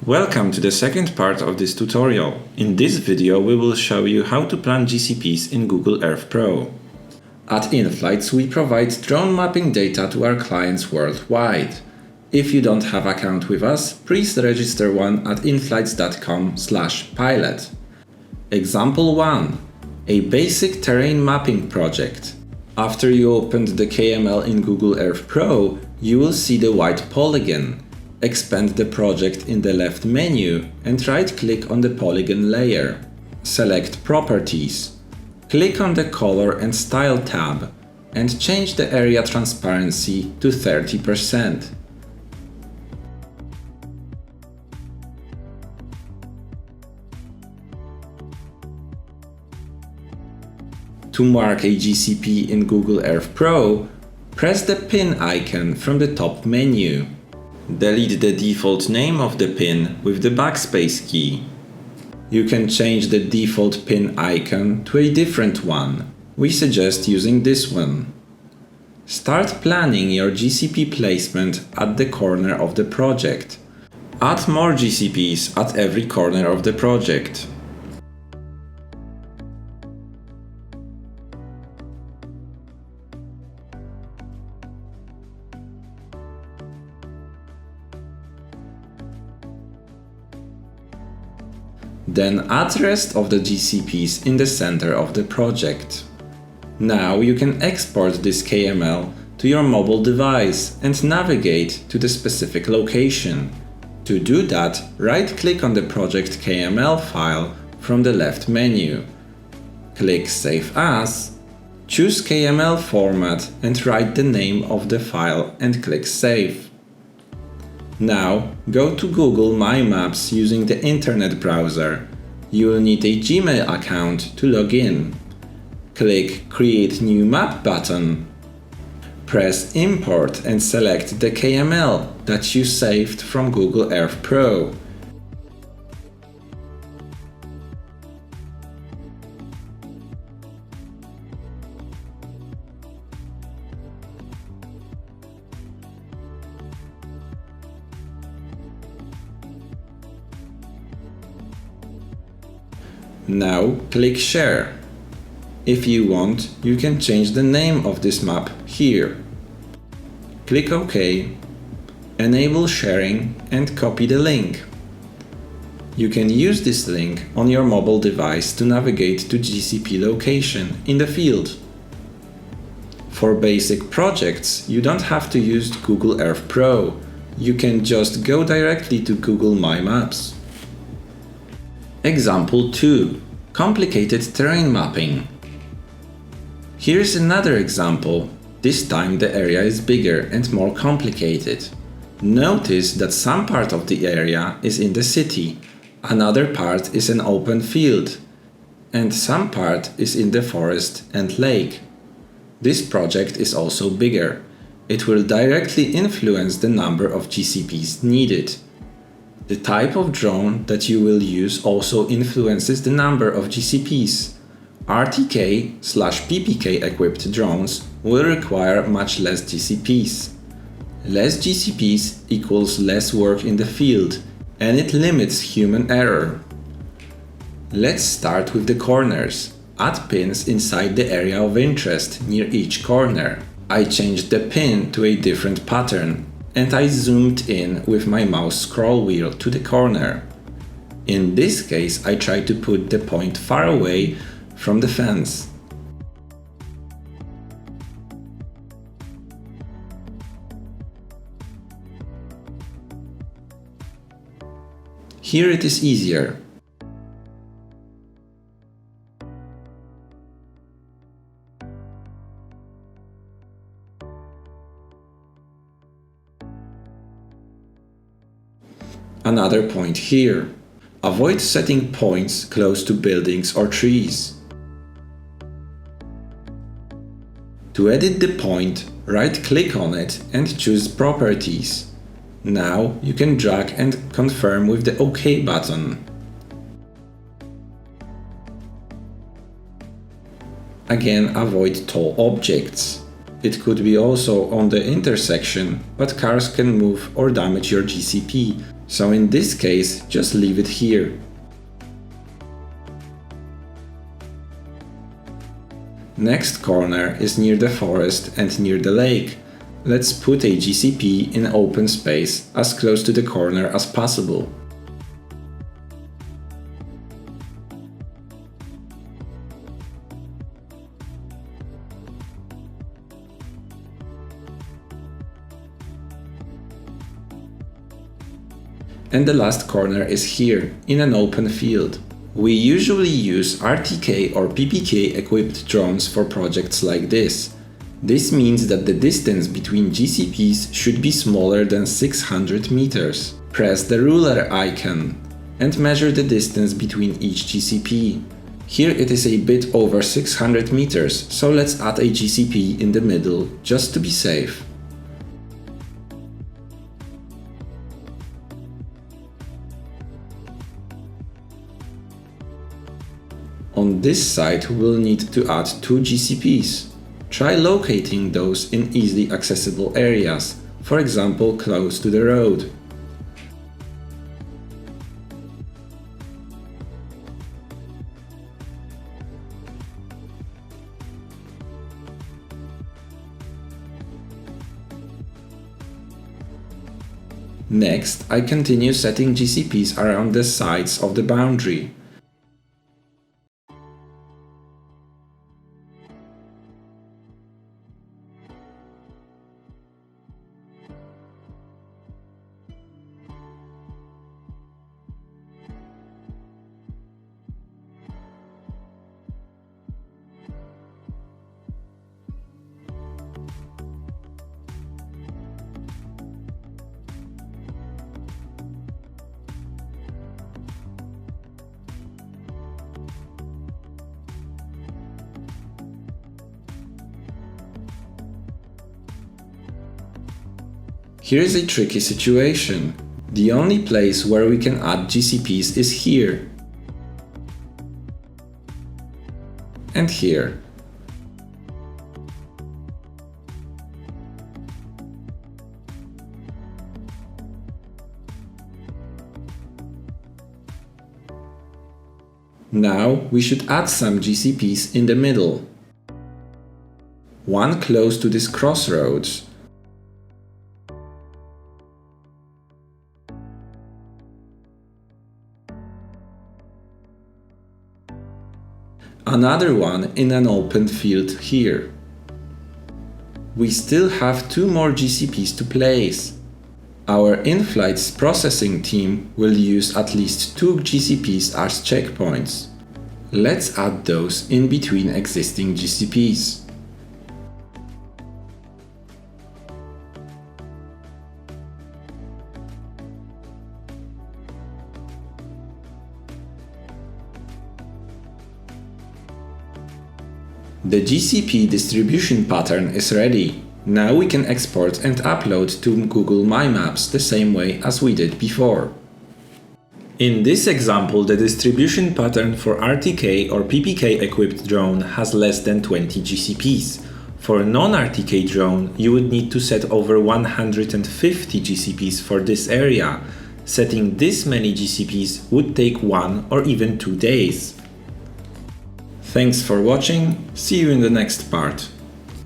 Welcome to the second part of this tutorial. In this video we will show you how to plan GCPs in Google Earth Pro. At Inflights we provide drone mapping data to our clients worldwide. If you don't have an account with us, please register one at inflights.com/pilot. Example 1. A basic terrain mapping project. After you opened the KML in Google Earth Pro, you will see the white polygon. Expand the project in the left menu and right-click on the polygon layer. Select Properties. Click on the Color and Style tab and change the area transparency to 30%. To mark a GCP in Google Earth Pro, press the pin icon from the top menu. Delete the default name of the pin with the backspace key. You can change the default pin icon to a different one. We suggest using this one. Start planning your GCP placement at the corner of the project. Add more GCPs at every corner of the project. Then add the rest of the GCPs in the center of the project. Now you can export this KML to your mobile device and navigate to the specific location. To do that, right-click on the project KML file from the left menu. Click Save As, choose KML format and write the name of the file and click Save. Now, go to Google My Maps using the internet browser. You will need a Gmail account to log in. Click Create New Map button. Press Import and select the KML that you saved from Google Earth Pro. Now click Share. If you want, you can change the name of this map here. Click OK, enable sharing and copy the link. You can use this link on your mobile device to navigate to GCP location in the field. For basic projects, you don't have to use Google Earth Pro. You can just go directly to Google My Maps. Example 2. Complicated terrain mapping. Here's another example. This time the area is bigger and more complicated. Notice that some part of the area is in the city, another part is an open field, and some part is in the forest and lake. This project is also bigger. It will directly influence the number of GCPs needed. The type of drone that you will use also influences the number of GCPs. RTK/PPK equipped drones will require much less GCPs. Less GCPs equals less work in the field, and it limits human error. Let's start with the corners. Add pins inside the area of interest near each corner. I changed the pin to a different pattern, and I zoomed in with my mouse scroll wheel to the corner. In this case, I tried to put the point far away from the fence. Here it is easier. Another point here. Avoid setting points close to buildings or trees. To edit the point, right-click on it and choose Properties. Now you can drag and confirm with the OK button. Again, avoid tall objects. It could be also on the intersection, but cars can move or damage your GCP, So in this case, just leave it here. Next corner is near the forest and near the lake. Let's put a GCP in open space as close to the corner as possible. And the last corner is here, in an open field. We usually use RTK or PPK equipped drones for projects like this. This means that the distance between GCPs should be smaller than 600 meters. Press the ruler icon and measure the distance between each GCP. Here it is a bit over 600 meters, so let's add a GCP in the middle, just to be safe. On this side we'll need to add 2 GCPs. Try locating those in easily accessible areas, for example close to the road. Next, I continue setting GCPs around the sides of the boundary. Here is a tricky situation. The only place where we can add GCPs is here. And here. Now we should add some GCPs in the middle. One close to this crossroads. Another one in an open field here. We still have 2 more GCPs to place. Our Inflights processing team will use at least 2 GCPs as checkpoints. Let's add those in between existing GCPs. The GCP distribution pattern is ready. Now we can export and upload to Google My Maps the same way as we did before. In this example, the distribution pattern for RTK or PPK equipped drone has less than 20 GCPs. For a non-RTK drone, you would need to set over 150 GCPs for this area. Setting this many GCPs would take 1 or even 2 days. Thanks for watching, see you in the next part.